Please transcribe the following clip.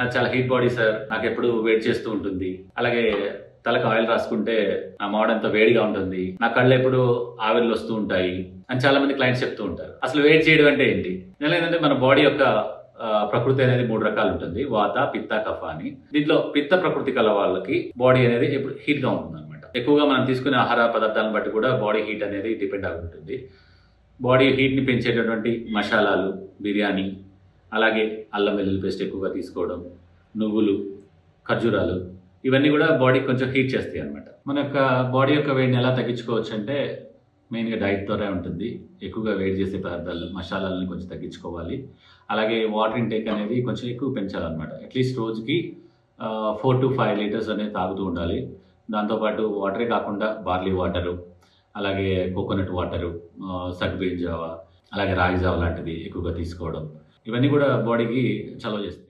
నాకు చాలా heat body sir, నాకు ఎప్పుడు వేడి చేస్తూ ఉంటుంది, అలాగే తలకు ఆయిల్ రాసుకుంటే నా మాడంతా వేడిగా ఉంటుంది, నా కళ్ళు ఎప్పుడు ఆవిర్లు వస్తూ ఉంటాయి అని చాలా మంది క్లయింట్స్ చెప్తూ ఉంటారు. అసలు వేడి చేయడం అంటే ఏంటి? ఏంటంటే మన బాడీ యొక్క ప్రకృతి అనేది 3 రకాలు ఉంటుంది. వాత, పిత్త, కఫ అని. దీంట్లో పిత్త ప్రకృతి కల వాళ్ళకి బాడీ అనేది ఎప్పుడు హీట్ గా ఉంటుంది అనమాట. ఎక్కువగా మనం తీసుకునే ఆహార పదార్థాలను బట్టి కూడా బాడీ హీట్ అనేది డిపెండ్ అయి ఉంటుంది. బాడీ హీట్ ని పెంచేటటువంటి మసాలాలు, బిర్యానీ, అలాగే అల్లం వెల్లుల్లి పేస్ట్ ఎక్కువగా తీసుకోవడం, నువ్వులు, ఖర్జూరాలు, ఇవన్నీ కూడా బాడీకి కొంచెం హీట్ చేస్తాయి అనమాట. మన యొక్క బాడీ యొక్క వేడిని ఎలా తగ్గించుకోవచ్చు అంటే మెయిన్గా డైట్ ద్వారా ఉంటుంది. ఎక్కువగా వేడి చేసే పదార్థాలు, మసాలాలని కొంచెం తగ్గించుకోవాలి. అలాగే వాటర్ ఇంటేక్ అనేది కొంచెం ఎక్కువ పెంచాలన్నమాట. అట్లీస్ట్ రోజుకి 4 to 5 లీటర్స్ అనేది తాగుతూ ఉండాలి. దాంతోపాటు వాటరే కాకుండా బార్లీ వాటరు, అలాగే కోకోనట్ వాటరు, సగ్గుబియ్యం జావ, అలాగే రాగి జావ లాంటిది ఎక్కువగా తీసుకోవడం, ఇవన్నీ కూడా బాడీకి చలవ చేస్తాయి.